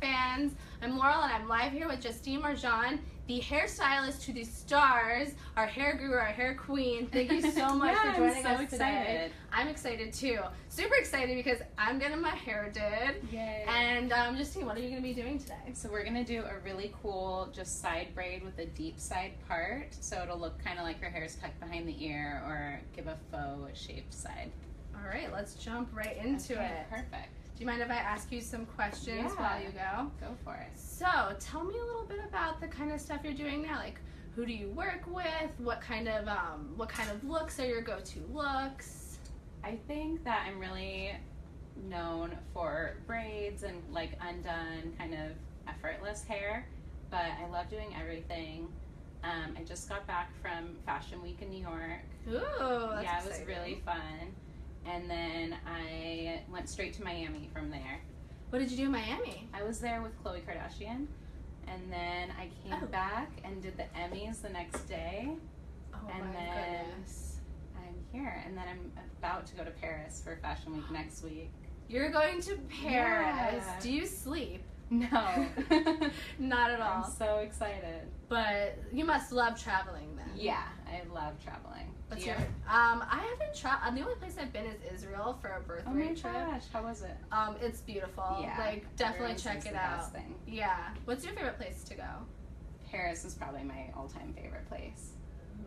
fans. I'm Laurel and I'm live here with Justine Marjan, the hairstylist to the stars, our hair guru, our hair queen. Thank you so much for joining us today. I'm excited too. Super excited because I'm getting my hair did. Yay. And Justine, what are you going to be doing today? So we're going to do a really cool just side braid with a deep side part. So it'll look kind of like your hair is tucked behind the ear or give a faux shaped side. All right, let's jump right into it. Perfect. Do you mind if I ask you some questions while you go? Go for it. So, tell me a little bit about the kind of stuff you're doing now. Like, who do you work with? What kind of looks are your go-to looks? I think that I'm really known for braids and like undone, kind of effortless hair, but I love doing everything. I just got back from Fashion Week in New York. Ooh, that's exciting. It was really fun. And then I went straight to Miami from there. What did you do in Miami? I was there with Khloe Kardashian, and then I came back and did the Emmys the next day. Oh and my then goodness. I'm here, and then I'm about to go to Paris for Fashion Week next week. You're going to Paris. Yeah. Do you sleep? No. Not at all. I'm so excited. But you must love traveling then. Yeah, I love traveling. What's your? I haven't traveled. The only place I've been is Israel for a birthday trip. Oh my gosh, how was it? It's beautiful. Yeah, like definitely check it out. Thing. Yeah. What's your favorite place to go? Paris is probably my all-time favorite place.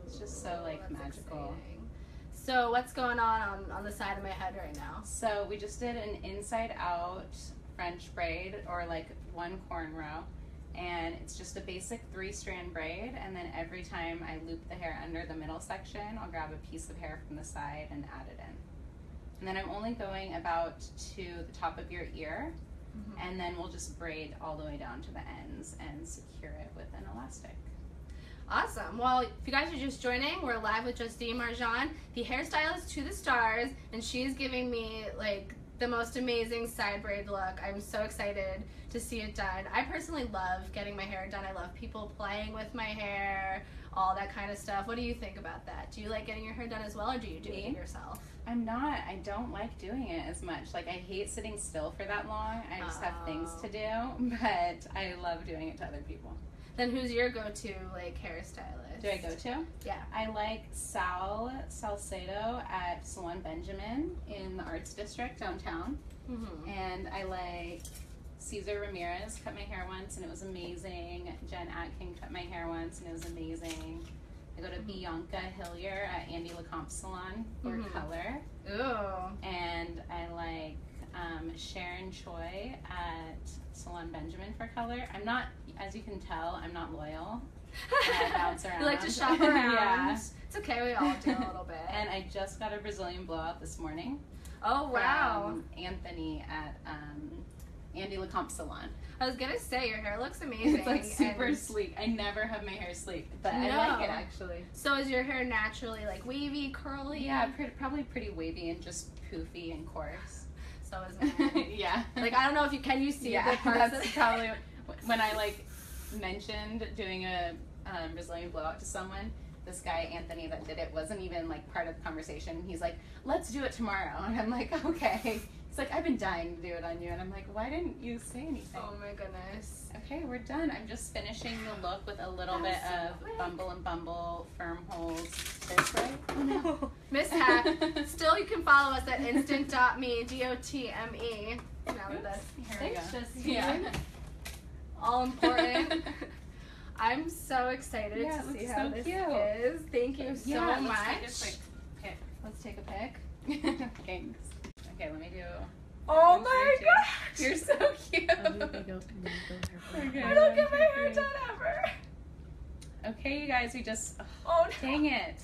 It's just so like magical. Exciting. So what's going on the side of my head right now? So we just did an inside-out French braid, or like one cornrow, and it's just a basic 3-strand braid, and then every time I loop the hair under the middle section, I'll grab a piece of hair from the side and add it in. And then I'm only going about to the top of your ear, and then we'll just braid all the way down to the ends and secure it with an elastic. Awesome. Well, if you guys are just joining, we're live with Justine Marjan, the hairstylist to the stars, and she's giving me like the most amazing side braid look. I'm so excited to see it done. I personally love getting my hair done. I love people playing with my hair, all that kind of stuff. What do you think about that? Do you like getting your hair done as well, or do you do it yourself? I don't like doing it as much. Like, I hate sitting still for that long. I just have things to do, but I love doing it to other people. Then who's your go-to like hairstylist? Do I go to? Yeah. I like Sal Salcedo at Salon Benjamin in the Arts District downtown. And I like Cesar Ramirez cut my hair once and it was amazing. Jen Atkin cut my hair once and it was amazing. I go to Bianca Hillier at Andy LeCompte Salon for color. Ooh. And I like Sharon Choi at Salon Benjamin for color. I'm not, as you can tell, I'm not loyal. I bounce around. You like to shop around. Yeah. It's okay, we all do a little bit. And I just got a Brazilian blowout this morning. Oh, wow. From Anthony at Andy LeCompte Salon. I was gonna say, your hair looks amazing. It's like super sleek. I never have my hair sleek, but I like it actually. So is your hair naturally like wavy, curly? Yeah, probably pretty wavy and just poofy and coarse. So is mine. Yeah. Like, I don't know if can you see the parts? That's probably when I like mentioned doing a Brazilian blowout to someone. This guy Anthony that did it wasn't even like part of the conversation. He's like, "Let's do it tomorrow," and I'm like, "Okay." He's like, "I've been dying to do it on you," and I'm like, "Why didn't you say anything?" Oh my goodness. Okay, we're done. I'm just finishing the look with a little bit of Bumble and Bumble firm holds hairspray. Oh no. Mishap. Still, you can follow us at instant.me, DOTME. Now that's Thanks, Justine. Yeah. All important. I'm so excited Yeah, to see it how looks so this cute. is. Thank you so much. Let's take a quick Let's take a pic. pic. Thanks. Okay, let me do. Oh my gosh! You're so cute. Okay. I don't get my hair done ever. Okay, you guys, we just. Oh no. Dang it.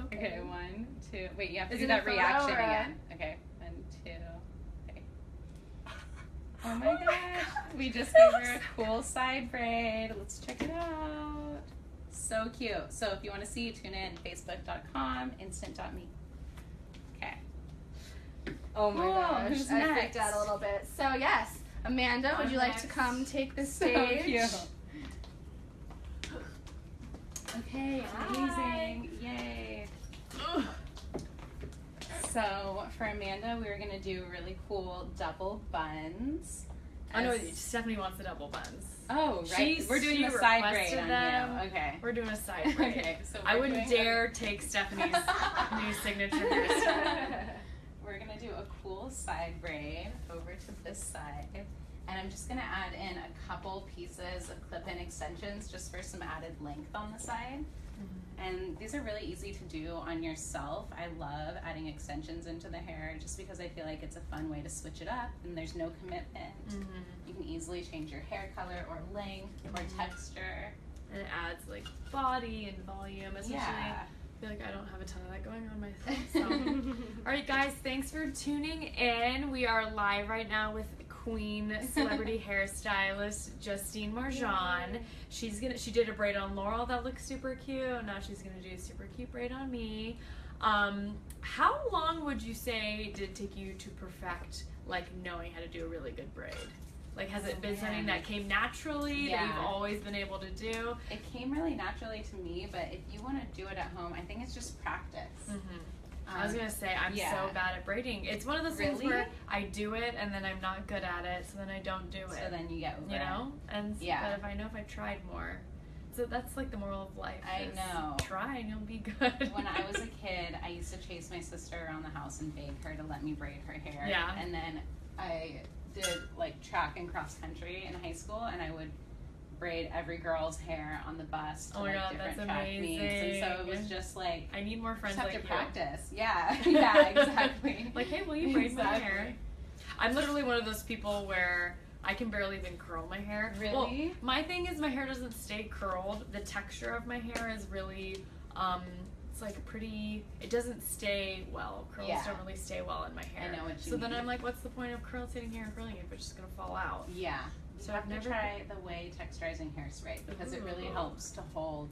Okay. 1, 2. Wait, you have to Is do it that a photo reaction or a- again. Okay, 1, 2. Okay. Oh my gosh. We just gave her a cool side braid. Let's check it out. So cute. So if you want to see, tune in facebook.com, instant.me. Okay. Oh my gosh. Who's I next? freaked out a little bit. So yes, Amanda, would you like to come take the So stage? cute. Okay, amazing. Yay. So for Amanda, we were going to do really cool double buns. Oh no, Stephanie wants the double buns. Oh, right. We're doing a side braid on you. Okay. We're doing a side braid. Okay. So I wouldn't dare take Stephanie's new signature hairstyle. We're gonna do a cool side braid over to this side. And I'm just gonna add in a couple pieces of clip-in extensions just for some added length on the side. And these are really easy to do on yourself. I love adding extensions into the hair just because I feel like it's a fun way to switch it up and there's no commitment. You can easily change your hair color or length or texture. And it adds like body and volume essentially. Yeah. I feel like I don't have a ton of that going on myself. So. Alright guys, thanks for tuning in. We are live right now with Queen celebrity hairstylist Justine Marjan. She did a braid on Laurel that looks super cute. Now she's gonna do a super cute braid on me. How long would you say did it take you to perfect like knowing how to do a really good braid? Like has it been something that came naturally that you've always been able to do? It came really naturally to me, but if you want to do it at home, I think it's just practice. I was gonna say I'm so bad at braiding. It's one of those things where I do it and then I'm not good at it, so then I don't do it. So then you get over it. And but if I tried more, so that's like the moral of life. I know. Try and you'll be good. When I was a kid, I used to chase my sister around the house and beg her to let me braid her hair. Yeah. And then I did like track and cross country in high school, and I would braid every girl's hair on the bus to different track meets. And so it was just like I need more friends just like have to you. practice. Yeah, yeah, exactly. Like, hey, will you braid my hair? I'm literally one of those people where I can barely even curl my hair. Really? Well, my thing is my hair doesn't stay curled. The texture of my hair is really it's like pretty, it doesn't stay well. Curls don't really stay well in my hair. I know what you So mean. then I'm like, what's the point of sitting here and curling it if it's just gonna fall out? Yeah. So you I've never try the way texturizing hairspray because it really helps to hold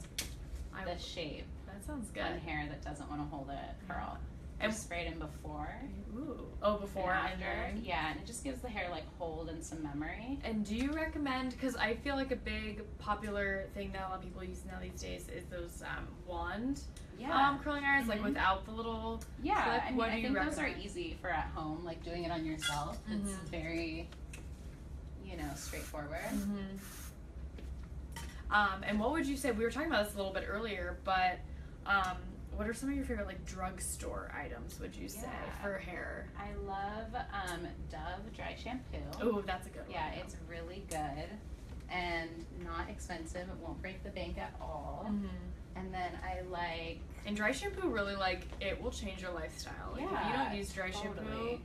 the shape. That sounds good. On hair that doesn't want to hold a curl. And sprayed in before. Ooh. Oh, before and after. Yeah, and it just gives the hair like hold and some memory. And do you recommend, because I feel like a big popular thing that a lot of people use now these days is those wand curling irons, like without the little clip. I mean, I think those are easy for at home, like doing it on yourself. It's very, straightforward. And what would you say, we were talking about this a little bit earlier, but what are some of your favorite like drugstore items, would you say, for hair? I love Dove dry shampoo. Oh, that's a good one. Yeah, it's really good and not expensive. It won't break the bank at all. And then I like... And dry shampoo really, like, it will change your lifestyle. Like, if you don't use dry shampoo,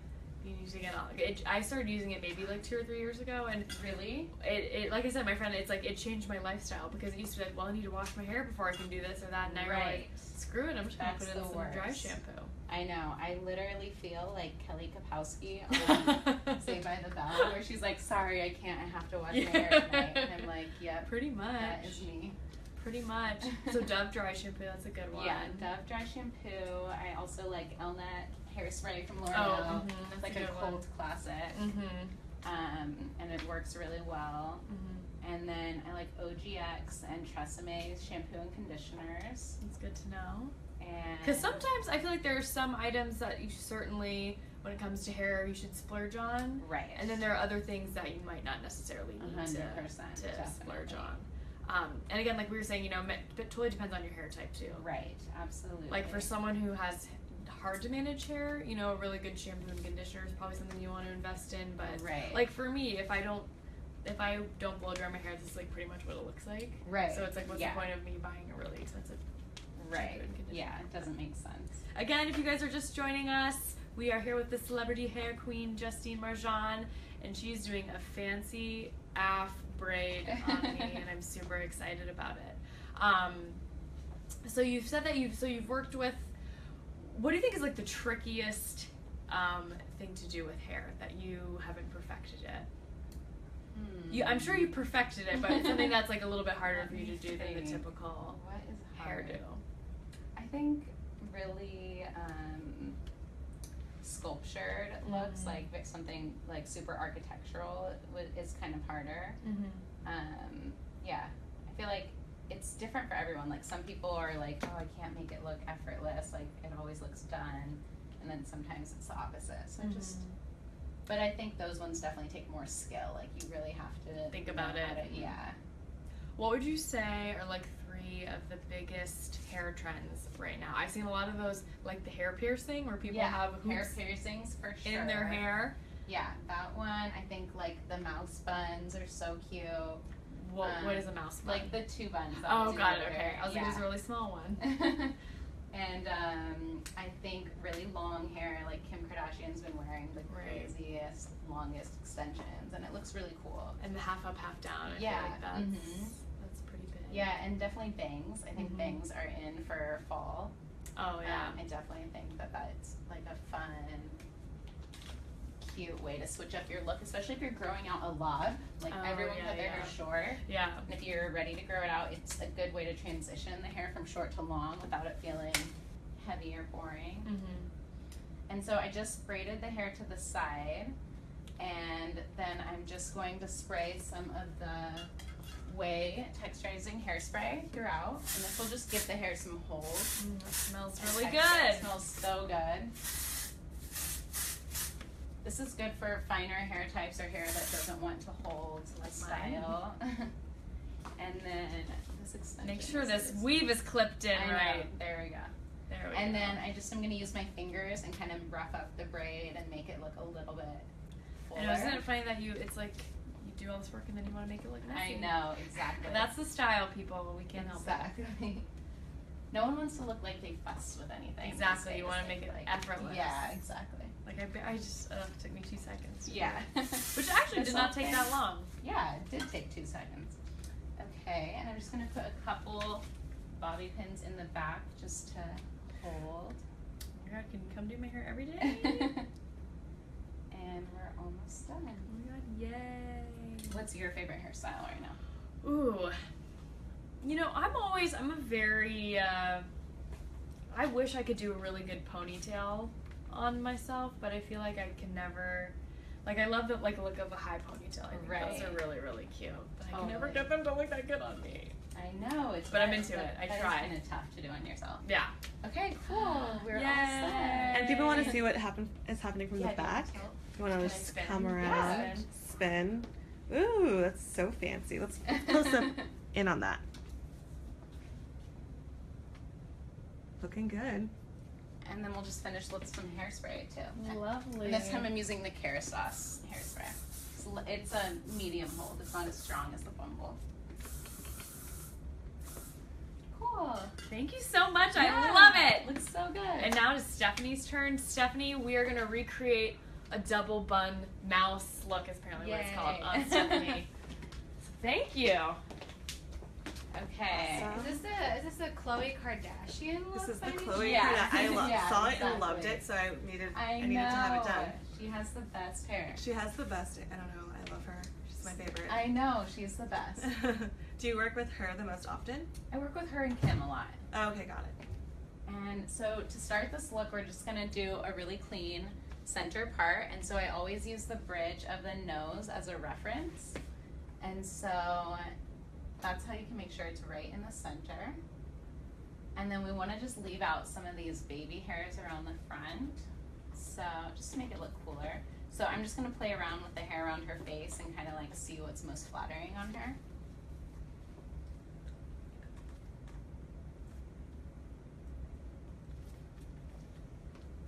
you need to get on. I started using it maybe like 2 or 3 years ago, and really, it like I said, my friend, it's like it changed my lifestyle because it used to be like, well, I need to wash my hair before I can do this or that, and I realized, screw it, I'm just gonna put in some dry shampoo. I know. I literally feel like Kelly Kapowski on Saved by the Bell, where she's like, "Sorry, I can't. I have to wash my hair tonight." And I'm like, "Yep, pretty much. That is me." Pretty much. So Dove dry shampoo, that's a good one. Yeah, Dove dry shampoo. I also like Elnet hairspray from L'Oreal. It's like a cult classic. And it works really well. And then I like OGX and Treseme's shampoo and conditioners. It's good to know. And because sometimes I feel like there are some items that you certainly, when it comes to hair, you should splurge on. Right. And then there are other things that you might not necessarily need 100%, to splurge on. And again, like we were saying, it totally depends on your hair type too. Right, absolutely. Like for someone who has hard to manage hair, a really good shampoo and conditioner is probably something you want to invest in. But like for me, if I don't blow dry my hair, this is like pretty much what it looks like. Right. So it's like, what's the point of me buying a really expensive shampoo and conditioner? Yeah, it doesn't make sense. Again, if you guys are just joining us, we are here with the celebrity hair queen, Justine Marjan, and she's doing a fancy braid on me, and I'm super excited about it. So you've said that you've worked with, what do you think is like the trickiest thing to do with hair that you haven't perfected yet? I'm sure you perfected it, but it's something that's like a little bit harder for you to do than the typical hairdo. I think really sculptured looks, like something like super architectural is kind of harder. I feel like it's different for everyone. Like some people are like, oh, I can't make it look effortless, like it always looks done, and then sometimes it's the opposite. So But I think those ones definitely take more skill. Like you really have to think about know it. how to, yeah. What would you say are like 3 of the biggest hair trends right now? I've seen a lot of those, like the hair piercing, where people have hoops hair piercings for sure in their hair. Yeah, that one. I think like the mouse buns are so cute. What is a mouse bun? Like the 2 buns. Oh, got it. Okay, I was like, it's a really small one. And I think really long hair, like Kim Kardashian's been wearing the craziest, longest extensions, and it looks really cool. And the half up, half down. I feel like that's pretty big. Yeah, and definitely bangs. I think bangs are in for fall. Oh yeah. I definitely think that that's like a fun, cute way to switch up your look, especially if you're growing out a lot. Like everyone cut their hair short. Yeah. And if you're ready to grow it out, it's a good way to transition the hair from short to long without it feeling heavy or boring. And so I just braided the hair to the side, and then I'm just going to spray some of the Way texturizing hairspray throughout, and this will just give the hair some hold. That smells really good. It smells so good. This is good for finer hair types or hair that doesn't want to hold like style. And then this extension. Make sure this weave is clipped in right. There we go. There we go. And then I just am going to use my fingers and kind of rough up the braid and make it look a little bit fuller. And isn't it funny that it's like you do all this work and then you want to make it look messy? I know, exactly. But that's the style, people. We can't help it. Exactly. No one wants to look like they fussed with anything. Exactly. You want to make it like effortless. Yeah, exactly. Like I just it took me 2 seconds. Yeah. Which actually did not take that long. Yeah, it did take 2 seconds. Okay, and I'm just gonna put a couple bobby pins in the back just to hold. Oh my god, can you come do my hair every day? And we're almost done. Oh my god, yay. What's your favorite hairstyle right now? Ooh. You know, I'm a very, I wish I could do a really good ponytail on myself, but I feel like I can never, like I love the look of a high ponytail. I think those are really, really cute. But I can never get them to look that good on me. I know. But I'm into it. I try. It's kind of tough to do on yourself. Yeah. Okay, cool. We're all set. And people want to see what is happening from the back. You want to just come around, spin. Ooh, that's so fancy. Let's close up in on that. Looking good. And then we'll just finish with some hairspray too. Lovely. And this time I'm using the Hairstyles hairspray. It's a medium hold. It's not as strong as the Bumble. Cool. Thank you so much. I love it. Looks so good. And now it's Stephanie's turn. Stephanie, we are going to recreate a double bun mouse look, is apparently what it's called, on Stephanie. So thank you. Okay. Is this a Khloe Kardashian look? This is the by any Khloe. chance? I saw it and loved it, so I needed to have it done. She has the best hair. She has the best. I don't know. I love her. She's my favorite. I know. She's the best. Do you work with her the most often? I work with her and Kim a lot. Oh, okay, got it. And so to start this look, we're just going to do a really clean center part. And so I always use the bridge of the nose as a reference. And so that's how you can make sure it's right in the center. And then we want to just leave out some of these baby hairs around the front. So just to make it look cooler. So I'm just going to play around with the hair around her face and kind of like see what's most flattering on her.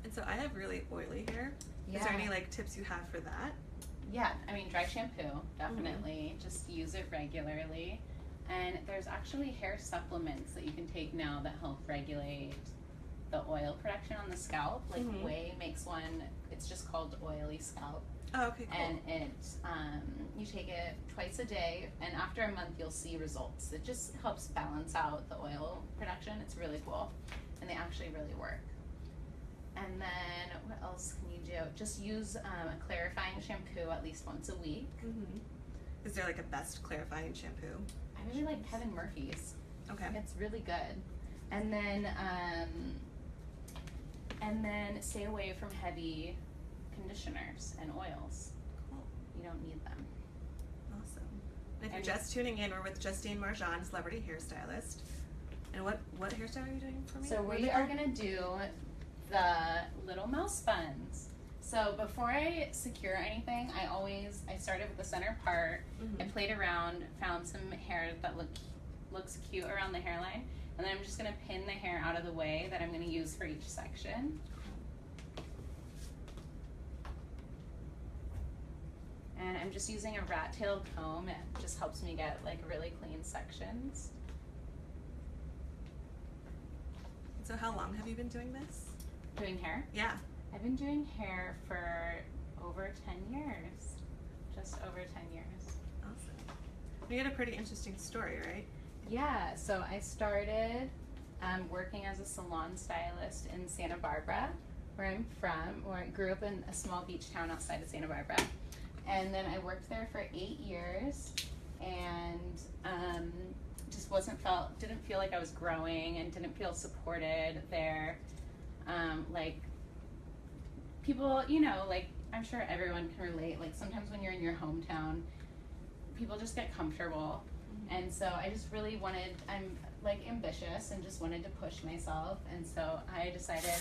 And so I have really oily hair. Is there any like tips you have for that? Yeah, I mean dry shampoo, definitely. Just use it regularly. And there's actually hair supplements that you can take now that help regulate the oil production on the scalp. Like Way makes one, it's just called Oily Scalp. Oh, okay, cool. And it, you take it twice a day, and after a month you'll see results. It just helps balance out the oil production. It's really cool. And they actually really work. And then what else can you do? Just use a clarifying shampoo at least once a week. Is there like a best clarifying shampoo? I really like Kevin Murphy's. Okay. It's really good. And then stay away from heavy conditioners and oils. Cool. You don't need them. Awesome. And if you're just tuning in, we're with Justine Marjan, celebrity hairstylist. And what hairstyle are you doing for me? So we are gonna do the little mouse buns. So before I secure anything, I started with the center part. I played around, found some hair that looks cute around the hairline, and then I'm just gonna pin the hair out of the way that I'm gonna use for each section. And I'm just using a rat-tailed comb. It just helps me get like really clean sections. So how long have you been doing this? Doing hair? Yeah. I've been doing hair for over 10 years. Just over 10 years. Awesome. You had a pretty interesting story, right? Yeah, so I started working as a salon stylist in Santa Barbara, where I'm from, where I grew up in a small beach town outside of Santa Barbara. And then I worked there for 8 years and just didn't feel like I was growing and didn't feel supported there. Like people, you know, like I'm sure everyone can relate, like sometimes when you're in your hometown, people just get comfortable. And so I just really I'm like ambitious and just wanted to push myself. And so I decided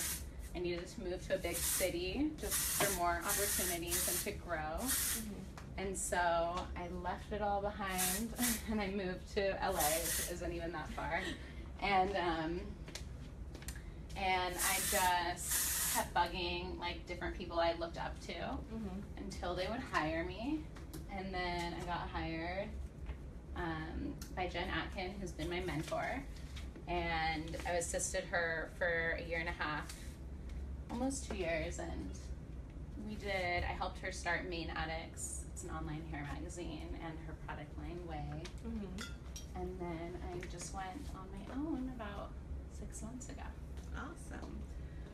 I needed to move to a big city just for more opportunities and to grow. And so I left it all behind and I moved to LA, which isn't even that far. And I just kept bugging like different people I looked up to until they would hire me. And then I got hired by Jen Atkin, who's been my mentor. And I assisted her for a year and a half, almost 2 years. And I helped her start Main Addicts. It's an online hair magazine, and her product line, Way. And then I just went on my own about 6 months ago. Awesome.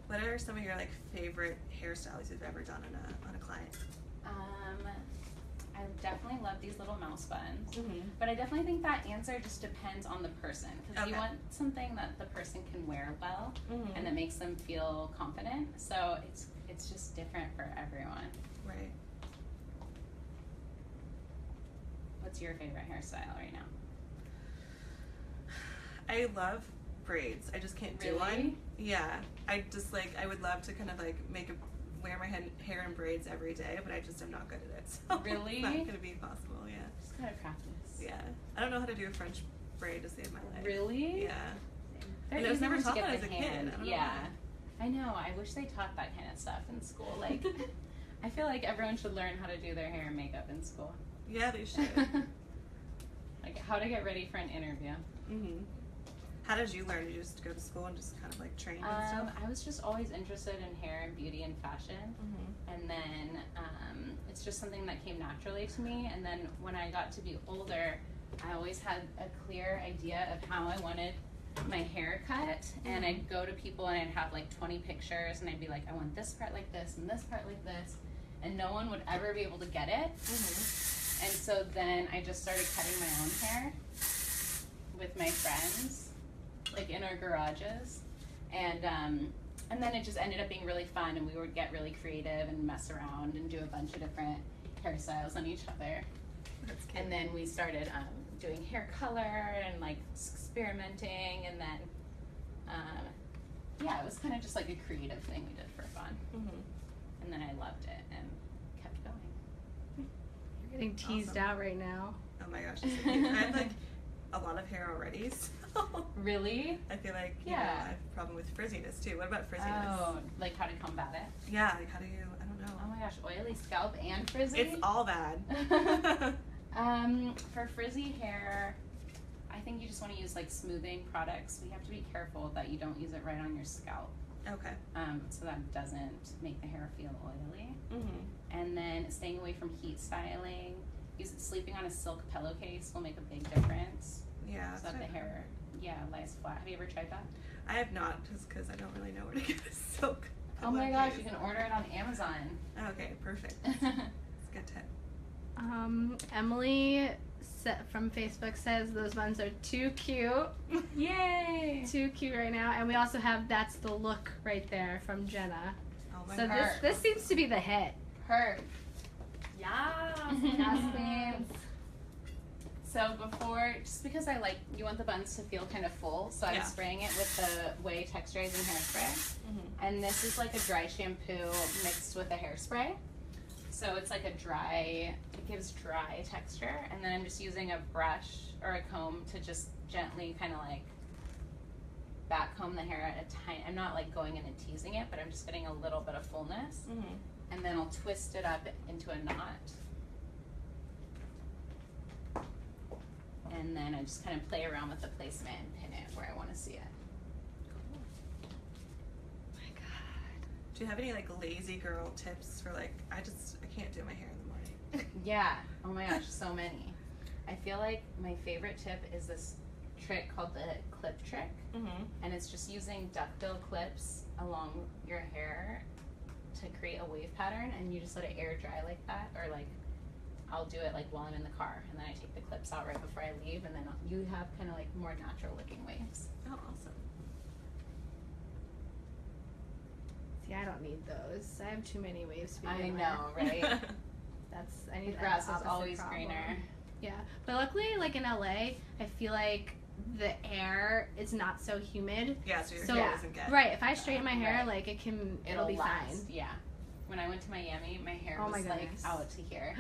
What are some of your like favorite hairstyles you've ever done on a client? I definitely love these little mouse buns, but I definitely think that answer just depends on the person, because you want something that the person can wear well and that makes them feel confident. So it's just different for everyone. Right. What's your favorite hairstyle right now? I love braids. I just can't do one. Yeah. I just like, I would love to kind of like wear my hair in braids every day, but I just am not good at it. So really? It's not going to be possible, yeah. Just gotta practice. Yeah. I don't know how to do a French braid to save my life. Really? Yeah. And I was never taught that as a kid. I don't know why. I know. I wish they taught that kind of stuff in school. Like, I feel like everyone should learn how to do their hair and makeup in school. Yeah, they should. Like how to get ready for an interview. How did you learn? Did you just go to school and just kind of like train and stuff? I was just always interested in hair and beauty and fashion. And then it's just something that came naturally to me. And then when I got to be older, I always had a clear idea of how I wanted my hair cut. And I'd go to people and I'd have like 20 pictures and I'd be like, I want this part like this and this part like this. And no one would ever be able to get it. And so then I just started cutting my own hair with my friends, like in our garages, and then it just ended up being really fun, and we would get really creative and mess around and do a bunch of different hairstyles on each other. That's cute. And then we started doing hair color and like experimenting, and then yeah, it was kind of just like a creative thing we did for fun. And then I loved it and kept going. You're getting teased out right now. Oh my gosh, it's so cute. I have like a lot of hair already, so Really? I feel like you know, I have a problem with frizziness too. What about frizziness? Oh, like how to combat it? Yeah, like how do you, I don't know. Oh my gosh, oily scalp and frizzy? It's all bad. For frizzy hair, I think you just want to use like smoothing products. We have to be careful that you don't use it right on your scalp. Okay. So that doesn't make the hair feel oily. And then staying away from heat styling. Sleeping on a silk pillowcase will make a big difference. Yeah. So that the hair, lies flat. Have you ever tried that? I have not, just because I don't really know where to get a silk. Oh my gosh, you can order it on Amazon. Okay, perfect. That's a good tip. Emily from Facebook says those buns are too cute. Yay! Too cute right now. And we also have That's the Look right there from Jenna. Oh my So gosh. this seems to be the hit. Her. Yeah. Yes, queens. So before, just because I like, you want the buns to feel kind of full, so I'm spraying it with the Way Texturizing Hairspray. And this is like a dry shampoo mixed with a hairspray. So it's like a dry, it gives dry texture. And then I'm just using a brush or a comb to just gently kind of like back comb the hair at a tiny, I'm not like going in and teasing it, but I'm just getting a little bit of fullness. And then I'll twist it up into a knot. And then I just kind of play around with the placement and pin it where I want to see it. My God. Do you have any like lazy girl tips for like, I can't do my hair in the morning. Yeah. Oh my gosh, so many. I feel like my favorite tip is this trick called the clip trick. And it's just using duckbill clips along your hair to create a wave pattern, and you just let it air dry like that, or like I'll do it like while I'm in the car, and then I take the clips out right before I leave, and then you have kind of like more natural looking waves. Oh, awesome. See, I don't need those. I have too many waves to be I know, right? I need the grass that is always problem. greener. Yeah, but luckily, like in LA, I feel like the air is not so humid. Yeah, so your hair doesn't get right. If I straighten my hair, like it'll be last. fine. Yeah. When I went to Miami, my hair Oh was my like out to here.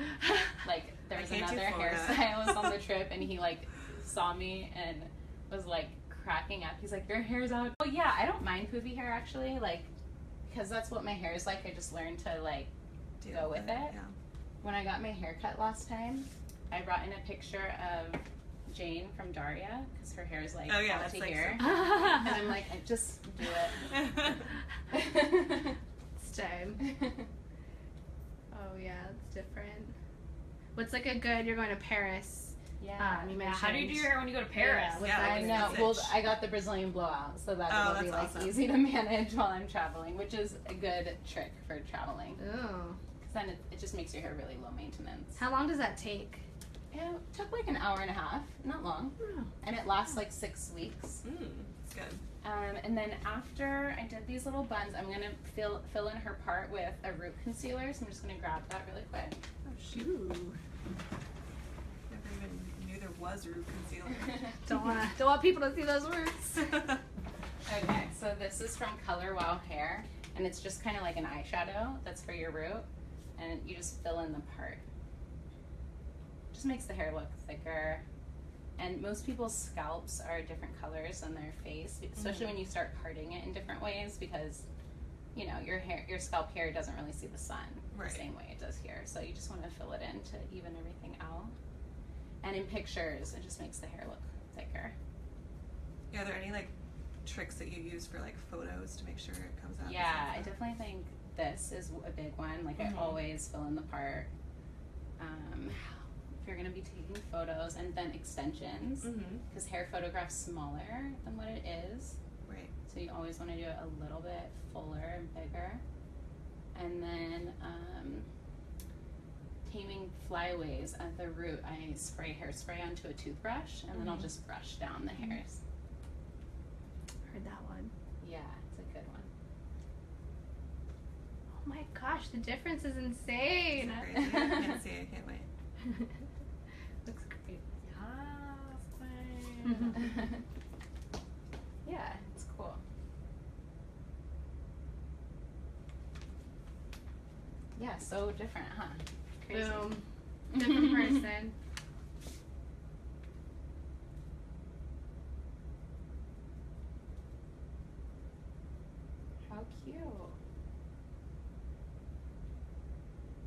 Like there was I can't another do Florida. hairstylist on the trip, and he like saw me and was like cracking up. He's like, "Your hair's out." Oh yeah, I don't mind poofy hair actually, like because that's what my hair is like. I just learned to like go with it. Yeah. When I got my hair cut last time, I brought in a picture of Jane from Daria because her hair is like out to here, So and I'm like, I just do it. it's time. Oh yeah, it's different. What's like a good? You're going to Paris. Yeah. You Yeah, how do you do your hair when you go to Paris? I know. Well, I got the Brazilian blowout, so that'll be like awesome. easy to manage while I'm traveling, which is a good trick for traveling. Oh. Because then it just makes your hair really low maintenance. How long does that take? It took like an hour and a half, not long, and it lasts like 6 weeks. It's good. And then after I did these little buns, I'm gonna fill in her part with a root concealer. So I'm just gonna grab that really quick. Oh shoot. Never even knew there was root concealer. Don't want people to see those roots. Okay, so this is from Color Wow Hair, and it's just kind of like an eyeshadow that's for your root, and you just fill in the part. Just makes the hair look thicker. And most people's scalps are different colors than their face, especially when you start parting it in different ways, because you know your scalp hair doesn't really see the sun the same way it does here. So you just want to fill it in to even everything out. And in pictures, it just makes the hair look thicker. Yeah, are there any like tricks that you use for like photos to make sure it comes out? Yeah, I definitely think this is a big one. Like I always fill in the part. If you're going to be taking photos, and then extensions, because hair photographs smaller than what it is. Right. So you always want to do it a little bit fuller and bigger. And then taming flyaways at the root, I spray hairspray onto a toothbrush, and then I'll just brush down the hairs. Heard that one. Yeah, it's a good one. Oh my gosh, the difference is insane. It's crazy. I can't see it. I can't wait. Looks great. Yeah, it's cool. Yeah, so different, huh? Crazy. Boom. Different person. How cute.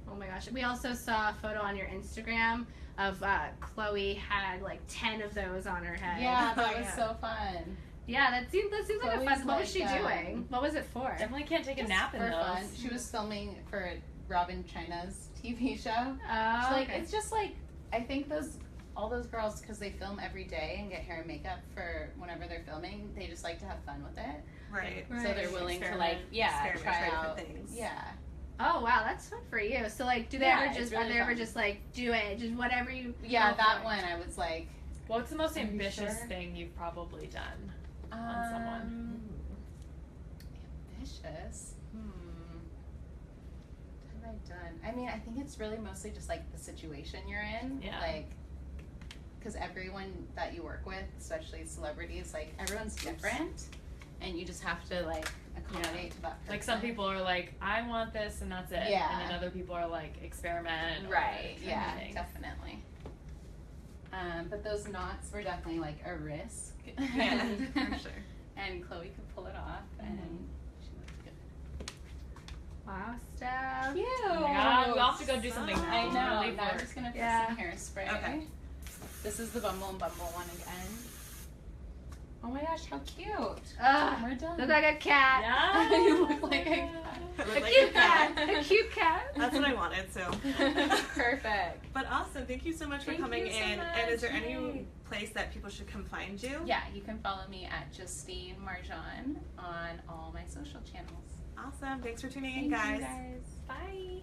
Oh my gosh. We also saw a photo on your Instagram of Khloe had like 10 of those on her head. Yeah, that was so fun. Yeah, that seems like a Chloe's fun. What was she like, doing? What was it for? Definitely can't take a Just nap in for those. fun. She was filming for Robin China's TV show. Oh, So, like, okay. it's just like, I think all those girls, because they film every day and get hair and makeup for whenever they're filming, they just like to have fun with it. Right. So they're willing to like, Experiment, try different out things. Yeah. Oh wow, that's fun for you. So like, do they Yeah, ever it's just really are they ever fun. just like do it, just whatever you? Yeah, go that for? one I was like, What's the most Are you ambitious sure? thing you've probably done on someone? Ambitious. What have I done? I mean, I think it's really mostly just like the situation you're in. Yeah. Like, because everyone that you work with, especially celebrities, like everyone's different, and you just have to like accommodate to that person. Like some people are like, I want this and that's it. Yeah. And then other people are like, experiment. Right. Yeah. Things. Definitely. But those knots were definitely like a risk. Yeah, for sure. And Khloe could pull it off, and she looked good. Wow, Steph. Cute. Oh my God, we have to go do something. I know. Really Now I'm for- just gonna put Yeah. some hairspray. Okay. This is the Bumble and Bumble one again. Oh my gosh, how cute! We're done. Look like a cat. Yeah. You look like a cat. A cute cat. A cute cat. That's what I wanted, so. Perfect. But awesome. Thank you so much for Thank coming you so in. much. And is there any Yay. place that people should come find you? Yeah, you can follow me at Justine Marjan on all my social channels. Awesome. Thanks for tuning Thank in, guys. you guys. Bye.